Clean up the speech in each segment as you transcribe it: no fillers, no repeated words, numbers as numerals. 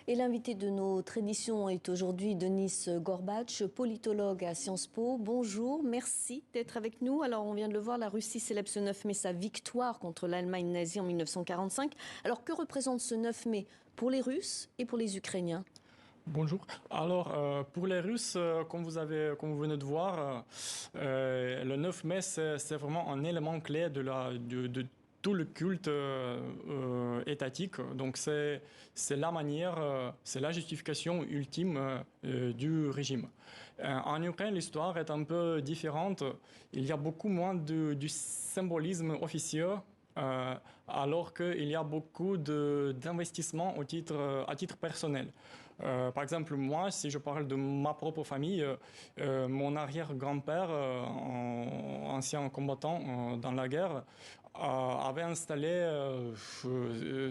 Et l'invité de nos traditions est aujourd'hui Denis Gorbatch, politologue à Sciences Po. Bonjour, merci d'être avec nous. Alors on vient de le voir, la Russie célèbre ce 9 mai sa victoire contre l'Allemagne nazie en 1945. Alors que représente ce 9 mai pour les Russes et pour les Ukrainiens ? Bonjour. Alors, pour les Russes, comme vous venez de voir, le 9 mai, c'est vraiment un élément clé de tout le culte étatique. Donc, c'est la manière, c'est la justification ultime du régime. En Ukraine, l'histoire est un peu différente. Il y a beaucoup moins du symbolisme officieux. Alors qu'il y a beaucoup d'investissements à titre personnel. Par exemple, moi, si je parle de ma propre famille, mon arrière-grand-père, ancien combattant dans la guerre, avait installé,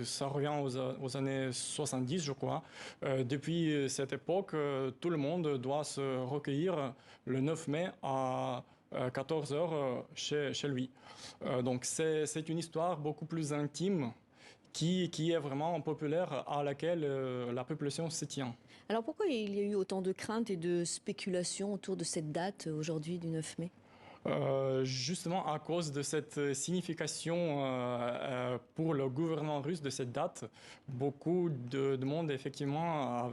ça revient aux années 70, je crois. Depuis cette époque, tout le monde doit se recueillir le 9 mai à 14 heures chez lui. Donc c'est une histoire beaucoup plus intime qui est vraiment populaire, à laquelle la population se tient. Alors pourquoi il y a eu autant de craintes et de spéculations autour de cette date aujourd'hui du 9 mai ? Justement à cause de cette signification pour le gouvernement russe de cette date, beaucoup de monde effectivement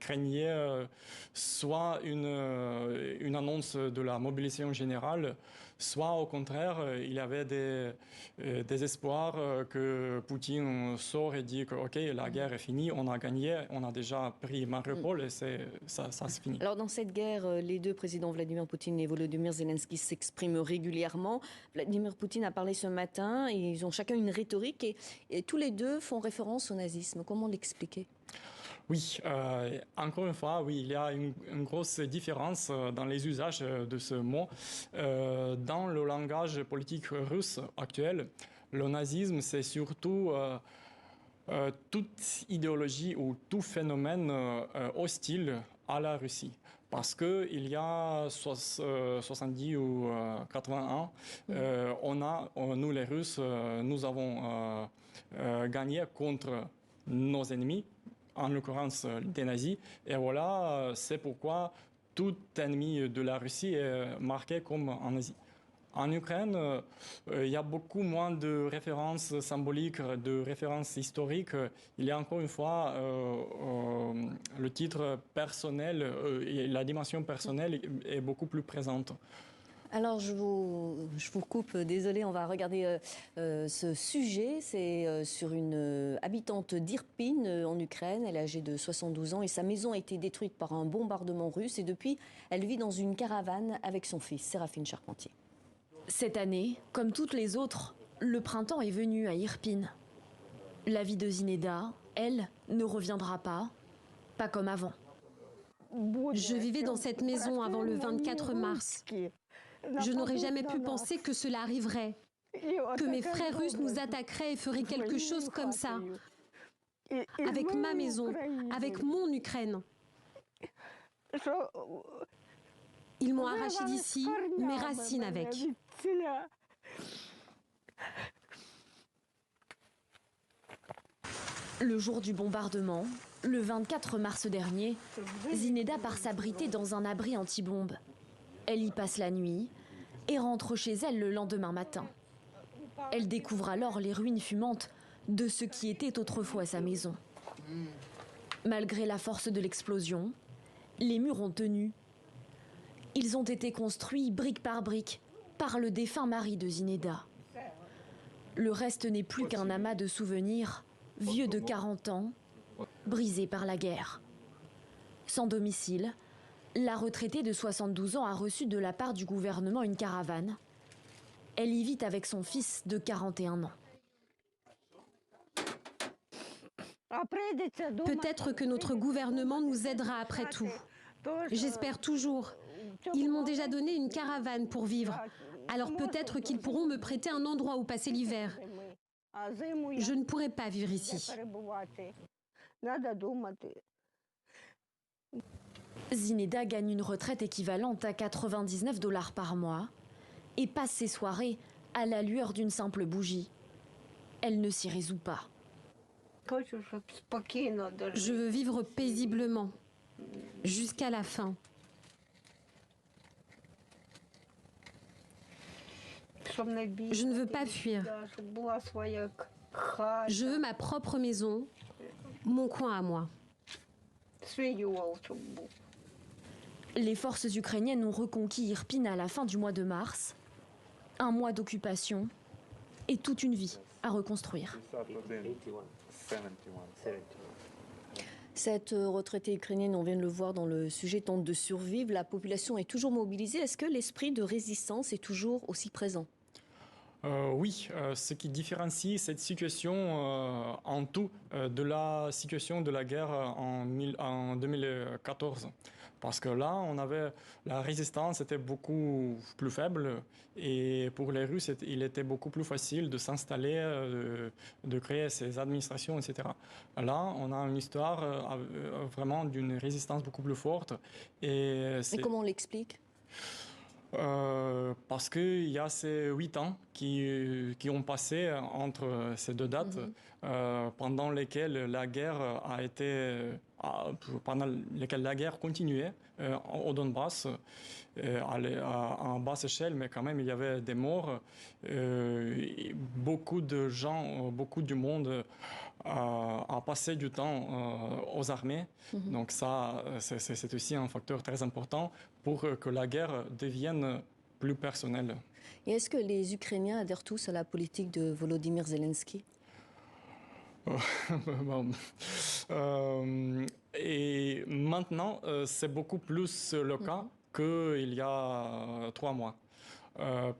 craignait soit une annonce de la mobilisation générale, soit au contraire il y avait des espoirs que Poutine sort et dit que ok, la guerre est finie, on a gagné, on a déjà pris Mariupol et ça se finit. Alors dans cette guerre, les deux présidents Vladimir Poutine et Volodymyr Zelensky s'expriment régulièrement. Vladimir Poutine a parlé ce matin et ils ont chacun une rhétorique et tous les deux font référence au nazisme. Comment l'expliquer ? Oui, encore une fois, oui, il y a une grosse différence dans les usages de ce mot. Dans le langage politique russe actuel, le nazisme, c'est surtout toute idéologie ou tout phénomène hostile à la Russie. Parce qu'il y a 70 ou 80 ans, nous les Russes, nous avons gagné contre nos ennemis, en l'occurrence des nazis. Et voilà, c'est pourquoi tout ennemi de la Russie est marqué comme un nazi. En Ukraine, il y a beaucoup moins de références symboliques, de références historiques. Il y a encore une fois le titre personnel et la dimension personnelle est beaucoup plus présente. Alors je vous coupe, désolé, on va regarder ce sujet. C'est sur une habitante d'Irpin en Ukraine. Elle est âgée de 72 ans et sa maison a été détruite par un bombardement russe. Et depuis, elle vit dans une caravane avec son fils, Séraphine Charpentier. Cette année, comme toutes les autres, le printemps est venu à Irpin. La vie de Zineda, elle, ne reviendra pas comme avant. Je vivais dans cette maison avant le 24 mars. Je n'aurais jamais pu penser que cela arriverait, que mes frères russes nous attaqueraient et feraient quelque chose comme ça. Avec ma maison, avec mon Ukraine. Ils m'ont arraché d'ici, mes racines avec. Le jour du bombardement, le 24 mars dernier, Zineda part s'abriter dans un abri anti-bombe. Elle y passe la nuit et rentre chez elle le lendemain matin. Elle découvre alors les ruines fumantes de ce qui était autrefois sa maison. Malgré la force de l'explosion, les murs ont tenu. Ils ont été construits brique par brique par le défunt mari de Zineda. Le reste n'est plus qu'un amas de souvenirs, vieux de 40 ans, brisés par la guerre. Sans domicile, la retraitée de 72 ans a reçu de la part du gouvernement une caravane. Elle y vit avec son fils de 41 ans. Peut-être que notre gouvernement nous aidera après tout. J'espère toujours. Ils m'ont déjà donné une caravane pour vivre. Alors peut-être qu'ils pourront me prêter un endroit où passer l'hiver. Je ne pourrai pas vivre ici. Zineda gagne une retraite équivalente à 99 $ par mois et passe ses soirées à la lueur d'une simple bougie. Elle ne s'y résout pas. Je veux vivre paisiblement, jusqu'à la fin. Je ne veux pas fuir. Je veux ma propre maison, mon coin à moi. Les forces ukrainiennes ont reconquis Irpin à la fin du mois de mars. Un mois d'occupation et toute une vie à reconstruire. Cette retraitée ukrainienne, on vient de le voir dans le sujet, tente de survivre. La population est toujours mobilisée. Est-ce que l'esprit de résistance est toujours aussi présent ? Oui, ce qui différencie cette situation en tout de la situation de la guerre en 2014. Parce que là, la résistance était beaucoup plus faible et pour les Russes, il était beaucoup plus facile de s'installer, de créer ses administrations, etc. Là, on a une histoire vraiment d'une résistance beaucoup plus forte. Et comment on l'explique ? Parce qu'il y a ces 8 ans qui ont passé entre ces deux dates, pendant lesquelles la guerre continuait au Donbass, en basse échelle, mais quand même il y avait des morts. Beaucoup de gens, beaucoup du monde a passé du temps aux armées. Donc ça, c'est aussi un facteur très important pour que la guerre devienne plus personnelle. Et est-ce que les Ukrainiens adhèrent tous à la politique de Volodymyr Zelensky ? Et maintenant, c'est beaucoup plus le cas qu'il y a 3 mois.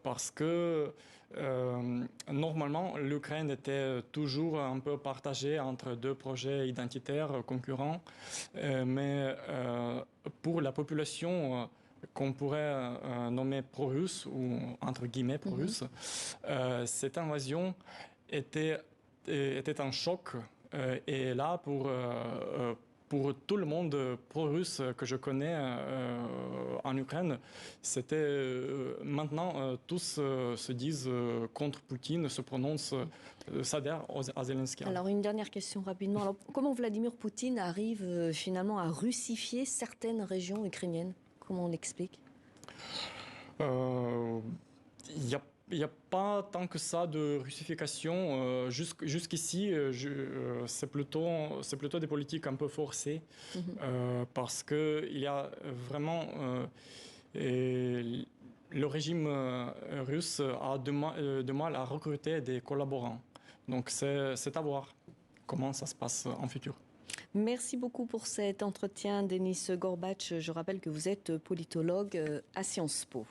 Parce que normalement, l'Ukraine était toujours un peu partagée entre deux projets identitaires concurrents. Mais pour la population qu'on pourrait nommer pro-russe, ou entre guillemets pro-russe, cette invasion était un choc. Et là, pour tout le monde pro-russe que je connais en Ukraine, maintenant tous se disent contre Poutine, se prononcent, s'adhèrent à Zelensky. Alors une dernière question rapidement. Alors, comment Vladimir Poutine arrive finalement à russifier certaines régions ukrainiennes ? Comment on l'explique ? Il n'y a pas tant que ça de russification. Jusqu'ici, c'est plutôt des politiques un peu forcées, parce qu'il y a vraiment... le régime russe a de mal à recruter des collaborants. Donc c'est à voir comment ça se passe en futur. Merci beaucoup pour cet entretien, Denis Gorbatch. Je rappelle que vous êtes politologue à Sciences Po.